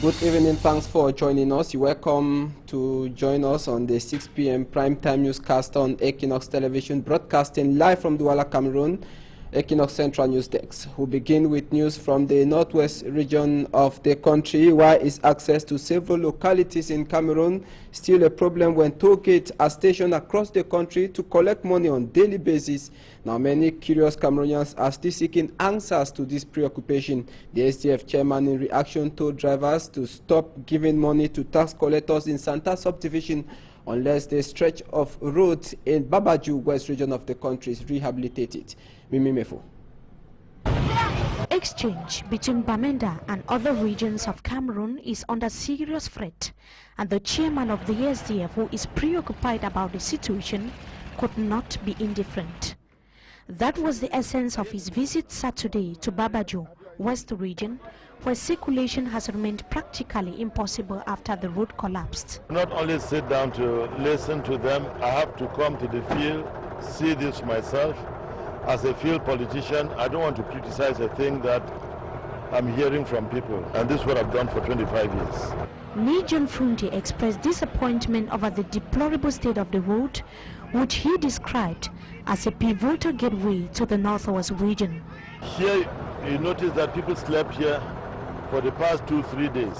Good evening, thanks for joining us. You're welcome to join us on the 6 p.m. primetime newscast on Equinox Television, broadcasting live from Douala, Cameroon, Equinox Central News Desk. We'll begin with news from the northwest region of the country, where is access to several localities in Cameroon still a problem when toll gates are stationed across the country to collect money on a daily basis. Now, many curious Cameroonians are still seeking answers to this preoccupation. The SDF chairman, in reaction, told drivers to stop giving money to tax collectors in Santa subdivision unless the stretch of roads in Babaju, west region of the country, is rehabilitated. Mimi Mefo. Exchange between Bamenda and other regions of Cameroon is under serious threat, and the chairman of the SDF, who is preoccupied about the situation, could not be indifferent. That was the essence of his visit Saturday to Babaju, West region, where circulation has remained practically impossible after the road collapsed. Not only sit down to listen to them, I have to come to the field, see this myself. As a field politician, I don't want to criticize a thing that I'm hearing from people, and this is what I've done for 25 years. Nijan Fundi expressed disappointment over the deplorable state of the road, which he described as a pivotal gateway to the northwest region. Here, you notice that people slept here for the past 2-3 days.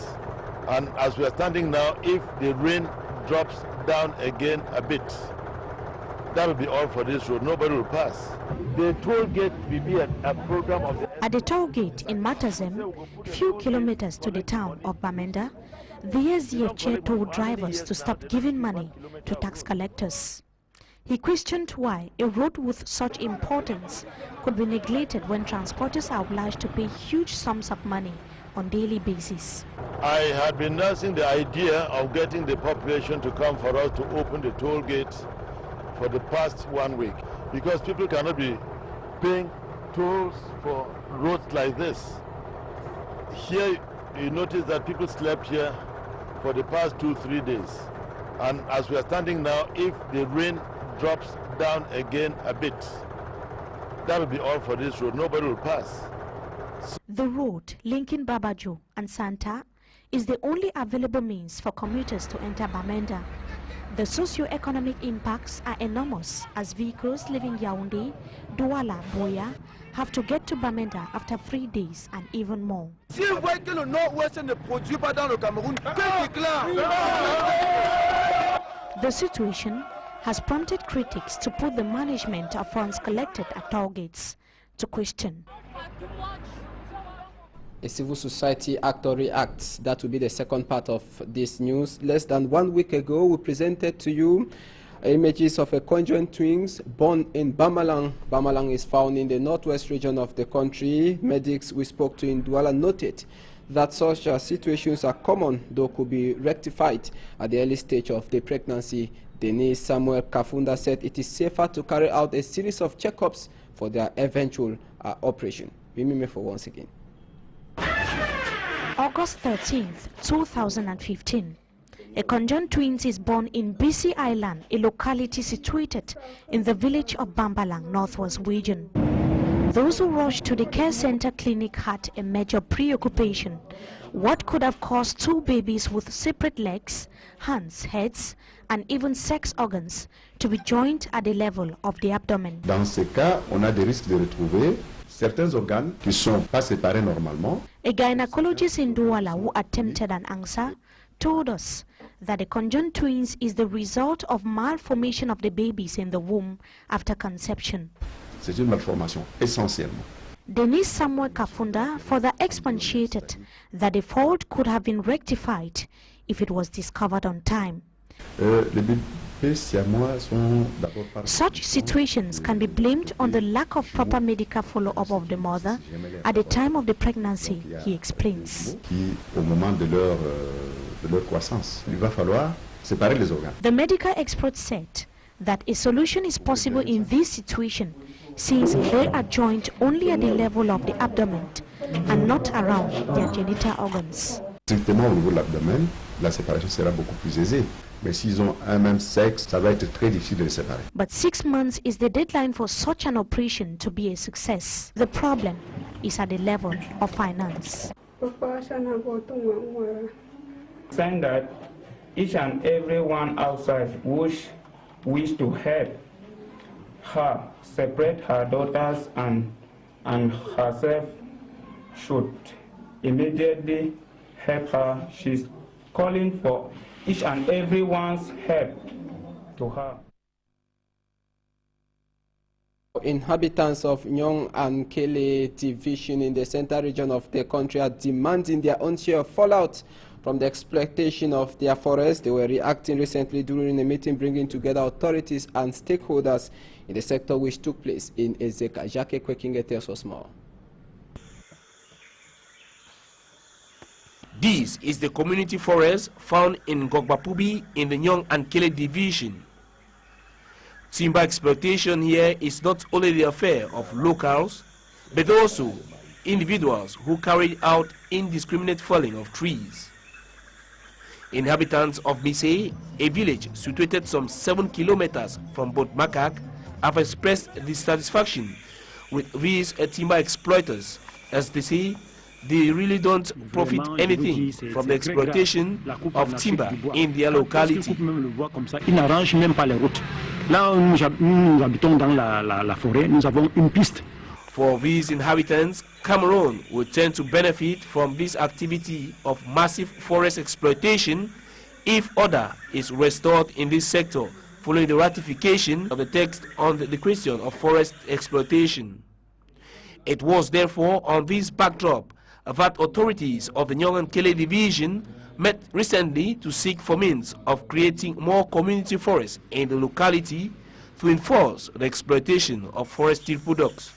And as we are standing now, if the rain drops down again a bit, that will be all for this road. Nobody will pass. The toll gate will be a program of the... At the toll gate in Matazem, few kilometers to the town of Bamenda, the SDF chair told drivers to stop giving money to tax collectors. He questioned why a road with such importance could be neglected when transporters are obliged to pay huge sums of money on a daily basis. I had been nursing the idea of getting the population to come for us to open the toll gates for the past 1 week, because people cannot be paying tolls for roads like this. Here you notice that people slept here for the past 2-3 days, and as we are standing now, if the rain drops down again a bit, that will be all for this road. Nobody will pass. The road linking Babaju and Santa is the only available means for commuters to enter Bamenda. The socio-economic impacts are enormous, as vehicles leaving Yaoundé, Douala, Boya have to get to Bamenda after 3 days and even more. The situation has prompted critics to put the management of funds collected at toll gates to question. A civil society actor reacts. That will be the second part of this news. Less than 1 week ago, we presented to you images of a conjoined twins born in Bamalang. Bamalang is found in the northwest region of the country. Medics we spoke to in Douala noted that such situations are common, though could be rectified at the early stage of the pregnancy. Denise Samuel Kafunda said it is safer to carry out a series of checkups for their eventual operation. Remember for once again. August 13th, 2015. A conjoined twins is born in BC Island, a locality situated in the village of Bambalang, northwest region. Those who rushed to the care center clinic had a major preoccupation. What could have caused two babies with separate legs, hands, heads, and even sex organs to be joined at the level of the abdomen? Dans ces cas, on a des risques de retrouver certains organes qui sont pas séparés normalement. A gynecologist in Douala who attempted an answer told us that the conjoined twins is the result of malformation of the babies in the womb after conception. C'est une malformation essentiellement. Denise Samuel Kafunda further expatiated that the fault could have been rectified if it was discovered on time. Such situations can be blamed on the lack of proper medical follow-up of the mother at the time of the pregnancy, he explains. The medical expert said that a solution is possible in this situation, since they are joined only at the level of the abdomen and not around their genital organs. Strictement au niveau de l'abdomen, la séparation sera beaucoup plus aisée. Mais s'ils ont un même sexe, ça va être très difficile de les séparer. But 6 months is the deadline for such an operation to be a success. The problem is at the level of finance. Saying that each and every one outside wish to help her separate her daughters and herself should immediately help her. She's calling for each and everyone's help to her. Inhabitants of Nyong and Kele division in the central region of the country are demanding their own share of fallout from the exploitation of their forests. They were reacting recently during a meeting bringing together authorities and stakeholders in the sector, which took place in Ezeka. Jacques Kwekinge tells us more. This is the community forest found in Gogbapubi in the Nyong and Kele division. Timber exploitation here is not only the affair of locals, but also individuals who carry out indiscriminate felling of trees. Inhabitants of Mise, a village situated some 7 kilometers from Bot Makak, have expressed dissatisfaction with these timber exploiters, as they say they really don't profit anything from the exploitation of timber in their locality. Ils n'arrangent même pas les routes. Là où nous habitons dans la forêt, nous avons une piste. For these inhabitants, Cameroon will tend to benefit from this activity of massive forest exploitation if order is restored in this sector following the ratification of the text on the question of forest exploitation. It was therefore on this backdrop that authorities of the Nyong and Kele division met recently to seek for means of creating more community forests in the locality to enforce the exploitation of forestry products.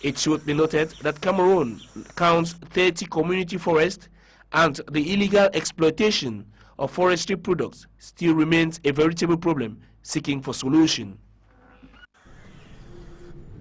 It should be noted that Cameroon counts 30 community forests, and the illegal exploitation of forestry products still remains a veritable problem seeking for solution.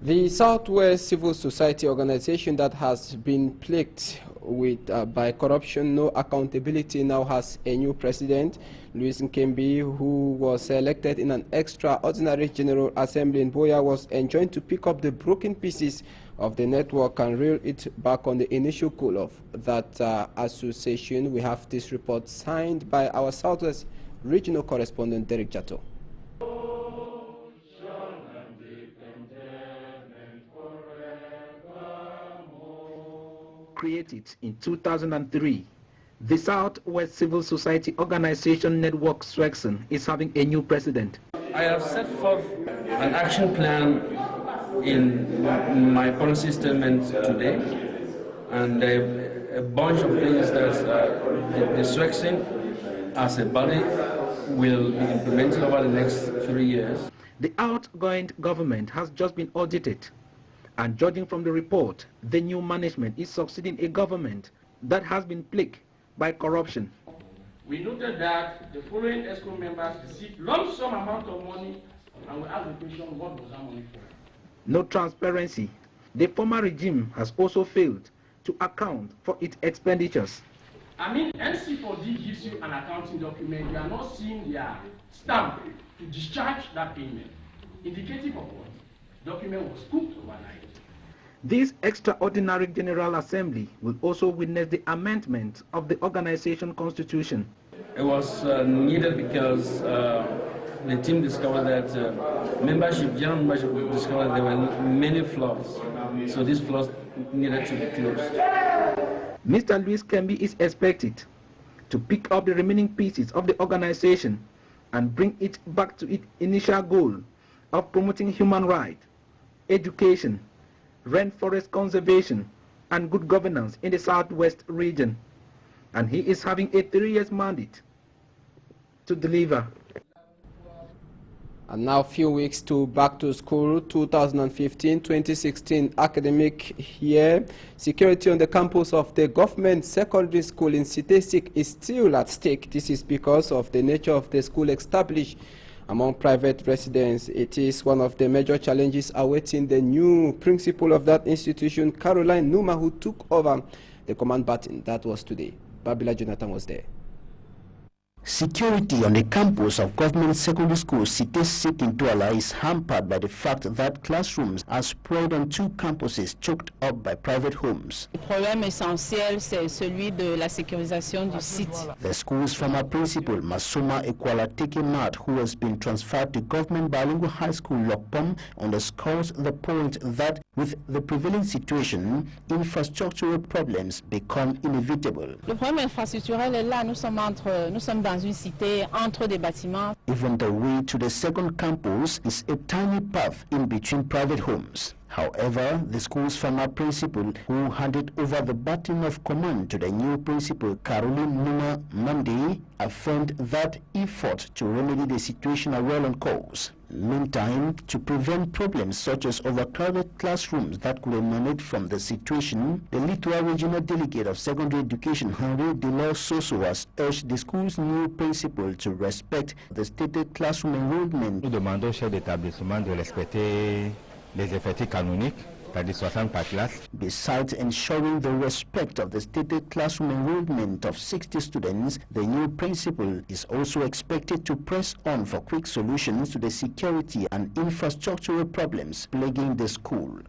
The Southwest Civil Society organization that has been plagued with by corruption, no accountability, now has a new president, Louis Nkembi, who was elected in an extraordinary General Assembly in Boya, was enjoined to pick up the broken pieces of the network and reel it back on the initial goal of that association. We have this report signed by our Southwest regional correspondent, Derek Jato. Created in 2003, the Southwest Civil Society Organization Network Swexen is having a new president. I have set forth an action plan in my policy statement today, and a bunch of things that the Swexen as a body will be implemented over the next 3 years. The outgoing government has just been audited, and judging from the report, the new management is succeeding a government that has been plagued by corruption. We noted that the following ESCO members received lump sum amount of money, and we asked the question, what was that money for? No transparency. The former regime has also failed to account for its expenditures. I mean, NC4D gives you an accounting document. You are not seeing their stamp to discharge that payment. Indicative of what? Document was cooked overnight. This extraordinary General Assembly will also witness the amendment of the organization constitution. It was needed because the team discovered that general membership discovered there were many flaws. So these flaws needed to be closed. Mr. Louis Kembi is expected to pick up the remaining pieces of the organization and bring it back to its initial goal of promoting human rights, education, rainforest conservation, and good governance in the Southwest region. And he is having a 3-year mandate to deliver. And now a few weeks to back to school 2015-2016 academic year. Security on the campus of the government secondary school in Sitesik is still at stake. This is because of the nature of the school established among private residents. It is one of the major challenges awaiting the new principal of that institution, Caroline Numa, who took over the command baton. That was today. Babila Jonathan was there. Security on the campus of government secondary school Cité Sekin Douala is hampered by the fact that classrooms are spread on 2 campuses choked up by private homes. Le problème essentiel, c'est celui de la sécurisation du site. The school's former principal, Masoma Ekwala Mat, who has been transferred to government bilingual high school Lokpom, underscores the point that with the prevailing situation, infrastructural problems become inevitable. Le problème infrastructurel est là, nous sommes dans une cité entre des bâtiments. Even the way to the second campus is a tiny path in between private homes. However, the school's former principal, who handed over the baton of command to the new principal, Caroline Numa Monday, affirmed that efforts to remedy the situation are well on course. Meantime, to prevent problems such as overcrowded classrooms that could emanate from the situation, the Litwa Regional Delegate of Secondary Education, Henry Delors Soso, has urged the school's new principal to respect the stated classroom enrollment. Nous demandons au chef d'établissement de respecter les effectifs canoniques, c'est-à-dire 60 par classe. Besides ensuring the respect of the stated classroom enrollment of 60 students, the new principal is also expected to press on for quick solutions to the security and infrastructural problems plaguing the school.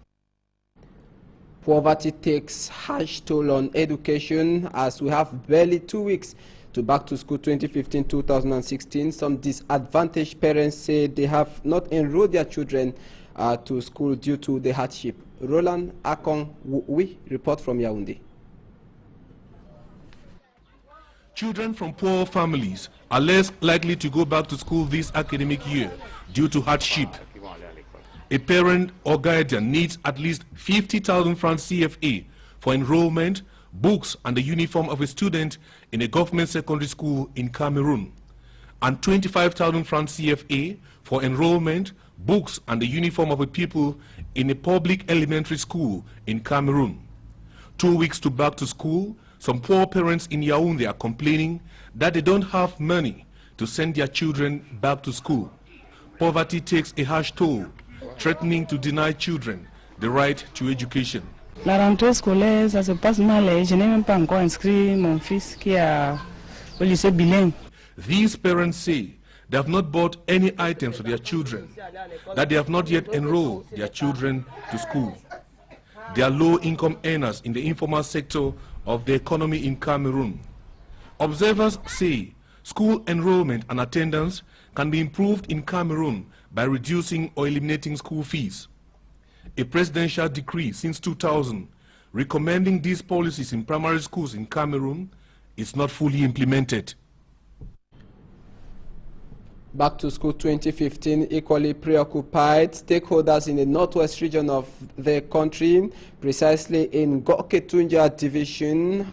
Poverty takes harsh toll on education as we have barely 2 weeks to back to school 2015-2016. Some disadvantaged parents say they have not enrolled their children to school due to the hardship. Roland Akong, we report from Yaoundé. Children from poor families are less likely to go back to school this academic year due to hardship. A parent or guardian needs at least 50,000 francs CFA for enrollment, books and the uniform of a student in a government secondary school in Cameroon, and 25,000 francs CFA for enrollment, books and the uniform of a pupil in a public elementary school in Cameroon. 2 weeks to back to school, some poor parents in Yaoundé are complaining that they don't have money to send their children back to school. Poverty takes a harsh toll, threatening to deny children the right to education. La rentrée scolaire, ça se passe mal et je n'ai même pas encore inscrit mon fils qui est au lycée bilingue. These parents say they have not bought any items for their children, that they have not yet enrolled their children to school. They are low-income earners in the informal sector of the economy in Cameroon. Observers say school enrollment and attendance can be improved in Cameroon by reducing or eliminating school fees. A presidential decree since 2000 recommending these policies in primary schools in Cameroon is not fully implemented. Back to school 2015, equally preoccupied stakeholders in the northwest region of the country, precisely in Goketunja division,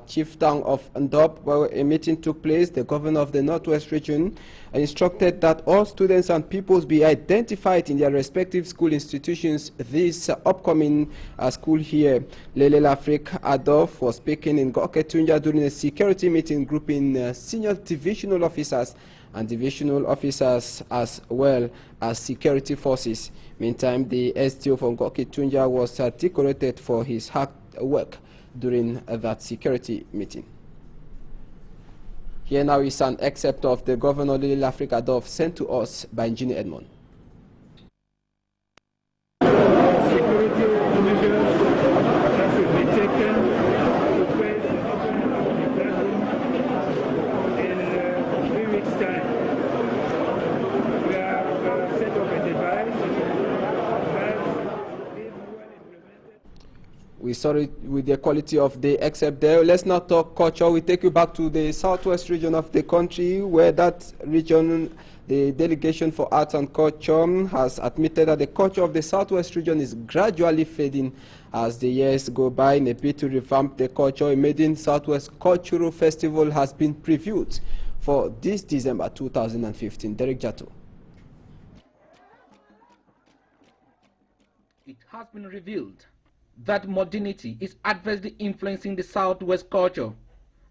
chief town of Ndop, where a meeting took place. The governor of the northwest region instructed that all students and pupils be identified in their respective school institutions this upcoming school year. Lele Lafrik Adolf was speaking in Goketunja during a security meeting grouping senior divisional officers and divisional officers as well as security forces. Meantime, the STO from Goketunja was decorated for his hard work during that security meeting. Here now is an excerpt of the Governor Lily Africa Dove sent to us by Engineer Edmond. We saw it with the quality of the excerpt there. Let's not talk culture. We take you back to the southwest region of the country, where that region, the Delegation for Arts and Culture, has admitted that the culture of the southwest region is gradually fading as the years go by. In a bid to revamp the culture, a maiden Southwest Cultural Festival has been previewed for this December 2015. Derek Jato. It has been revealed that modernity is adversely influencing the Southwest culture,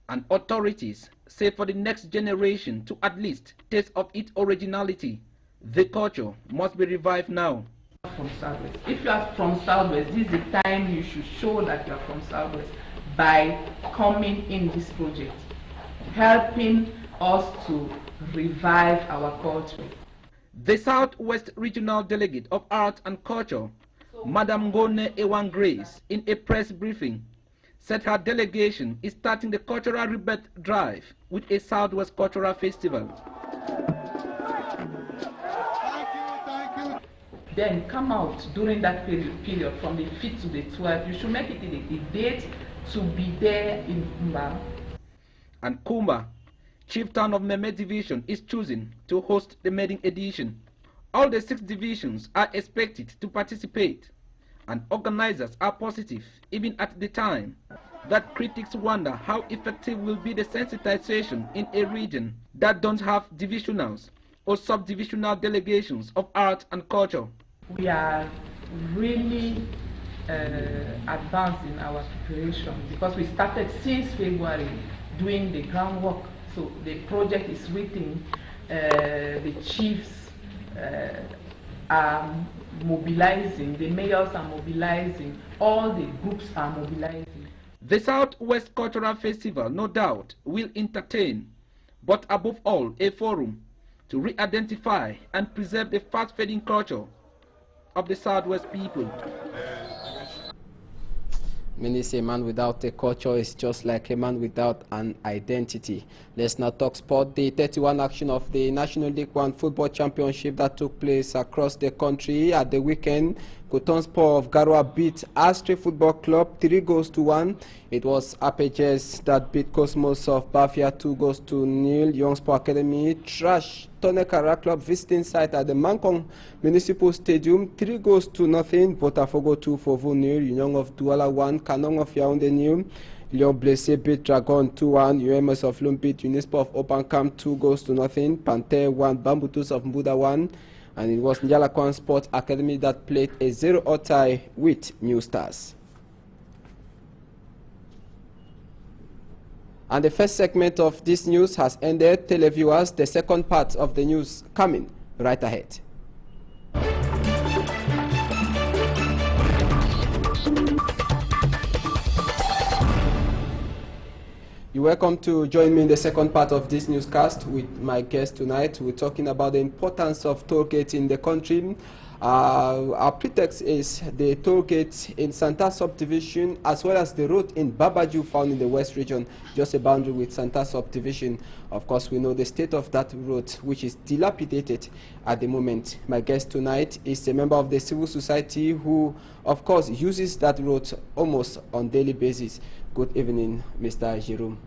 and authorities say for the next generation to at least taste of its originality, the culture must be revived now. From Southwest. If you are from Southwest, this is the time you should show that you are from Southwest by coming in this project, helping us to revive our culture. The Southwest Regional Delegate of Art and Culture, Madam Ngone Ewan Grace, in a press briefing, said her delegation is starting the cultural rebirth drive with a Southwest Cultural Festival. Then come out during that period from the 5th to the 12th. You should make it a date to be there in Kumba. And Kumba, chieftain of Meme Division, is choosing to host the maiden edition. All the 6 divisions are expected to participate, and organizers are positive even at the time that critics wonder how effective will be the sensitization in a region that don't have divisionals or subdivisional delegations of art and culture. We are really advanced in our preparation because we started since February doing the groundwork. So the project is written, the chiefs are mobilizing, the mayors are mobilizing, all the groups are mobilizing. The Southwest Cultural Festival, no doubt, will entertain, but above all, a forum to re-identify and preserve the fast-fading culture of the Southwest people. Many say a man without a culture is just like a man without an identity. Let's now talk sport. The 31 action of the National League One Football Championship that took place across the country at the weekend. Kotonspor of Garwa beat Astre Football Club 3-1. It was Apejes that beat Cosmos of Bafia 2-0. Youngspor Academy trash Tonekara Club visiting site at the Mankong Municipal Stadium 3-0. Botafogo 2-0. Union of Douala 1. Kanong of Yaoundé 0. Lyon Blessé beat Dragon 2-1. UMS of Lum beat Unispo of Opankam 2-0. Panther 1. Bambutus of Mbuda 1. And it was Njalakwan Sports Academy that played a 0-0 tie with New Stars. And the first segment of this news has ended. Televiewers, the second part of the news coming right ahead. You're welcome to join me in the second part of this newscast with my guest tonight. We're talking about the importance of toll gates in the country. Our pretext is the toll gates in Santa Subdivision as well as the road in Babaju found in the West Region, just a boundary with Santa Subdivision. Of course, we know the state of that road, which is dilapidated at the moment. My guest tonight is a member of the civil society who, of course, uses that road almost on daily basis. Good evening, Mr. Jerome.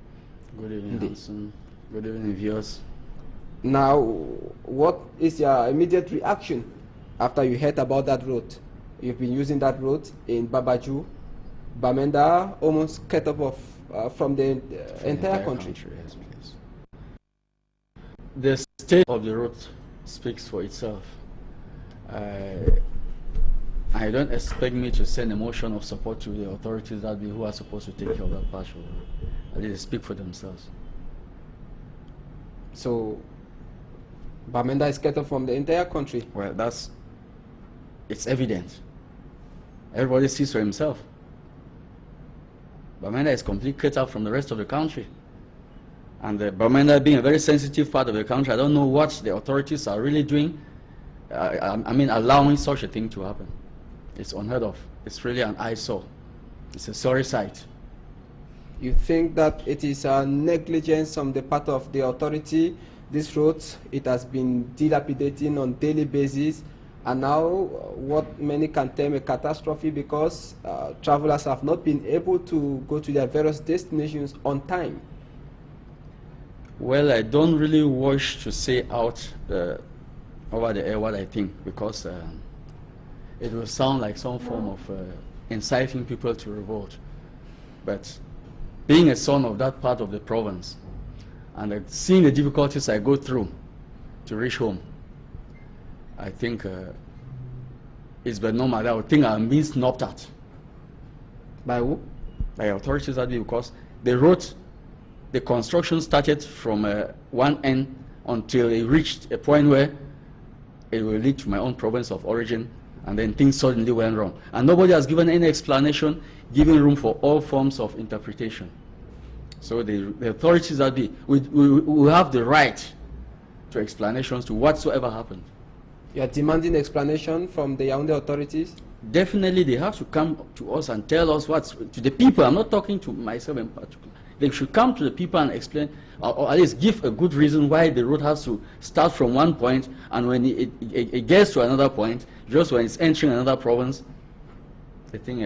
Good evening, Hanson. Good evening, viewers. Now, what is your immediate reaction after you heard about that road? You've been using that road in Babaju, Bamenda, almost cut off from the entire country. Yes, please. The state of the road speaks for itself. I don't expect me to send a motion of support to the authorities who are supposed to take care of that part of the road. They speak for themselves. So, Bamenda is cut off from the entire country? Well, it's evident. Everybody sees for himself. Bamenda is completely cut off from the rest of the country. And Bamenda being a very sensitive part of the country, I don't know what the authorities are really doing. I mean, allowing such a thing to happen. It's unheard of. It's really an eyesore. It's a sorry sight. You think that it is a negligence on the part of the authority? This road, it has been dilapidating on daily basis, and now what many can term a catastrophe because travelers have not been able to go to their various destinations on time. Well, I don't really wish to say out over the air what I think, because it will sound like some form of inciting people to revolt. But being a son of that part of the province and seeing the difficulties I go through to reach home, I think it's been normal. I would think I'm being snubbed at. By who? By authorities, because the road, the construction started from one end until it reached a point where it will lead to my own province of origin, and then things suddenly went wrong. And nobody has given any explanation, giving room for all forms of interpretation. So the authorities that we have the right to explanations to whatsoever happened. You are demanding explanation from the Yaoundé authorities? Definitely, they have to come to us and tell us what's to the people. I'm not talking to myself in particular. They should come to the people and explain, or at least give a good reason why the road has to start from one point, and when it gets to another point, just when it's entering another province, the thing,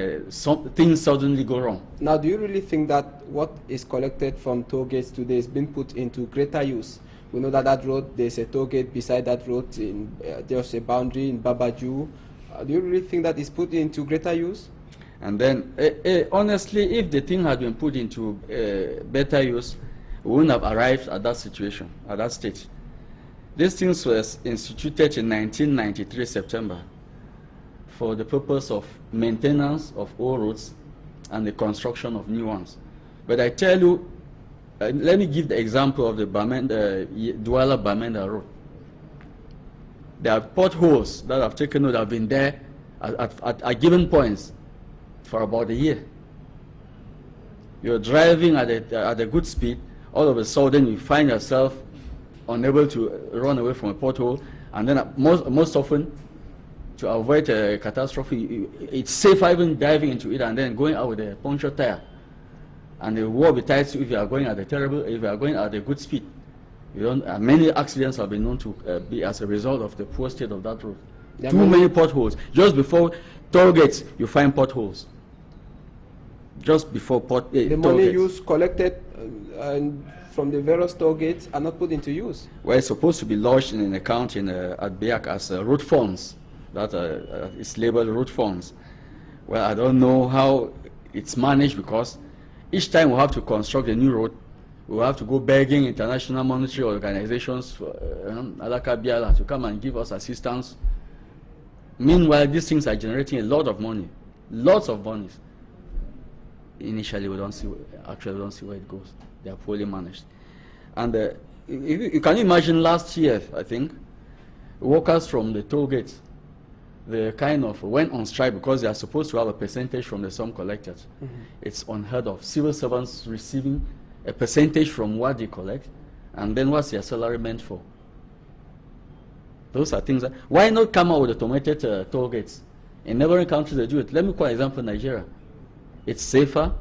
things suddenly go wrong. Now, do you really think that what is collected from toll gates today is being put into greater use? We know that that road, there's a toll gate beside that road, there's a boundary in Babaju. Do you really think that is put into greater use? And then, honestly, if the thing had been put into better use, we wouldn't have arrived at that situation, at that stage. This thing was instituted in 1993, September, for the purpose of maintenance of old roads and the construction of new ones. But I tell you, let me give the example of the Douala-Bamenda road. There are potholes that have taken note, have been there at given points for about a year. You're driving at a good speed, all of a sudden you find yourself unable to run away from a pothole, and then most often, to avoid a catastrophe, it's safer even diving into it and then going out with a punctured tire. And the war besides, if you are going at if you are going at a good speed. Many accidents have been known to be as a result of the poor state of that road. Too many potholes. Just before toll gates, you find potholes. Just before the money used collected from the various toll gates are not put into use. Well, it's supposed to be lodged in an account at BEAC as road funds. That is labeled road funds. Well, I don't know how it's managed, because each time we have to construct a new road, we have to go begging international monetary organizations, Alaka Biala, to come and give us assistance. Meanwhile, these things are generating a lot of money, lots of monies. Initially, we don't see where it goes. They are poorly managed. And you can imagine last year, I think, workers from the toll gates, they kind of went on strike because they are supposed to have a percentage from the sum collected. It's unheard of. Civil servants receiving a percentage from what they collect, and then what's their salary meant for? Those are things that, why not come out with automated toll gates? In neighboring countries they do it. Let me quote an example, Nigeria. It's safer.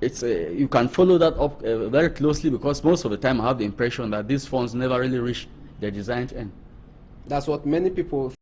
You can follow that up very closely, because most of the time I have the impression that these funds never really reach their designed end. That's what many people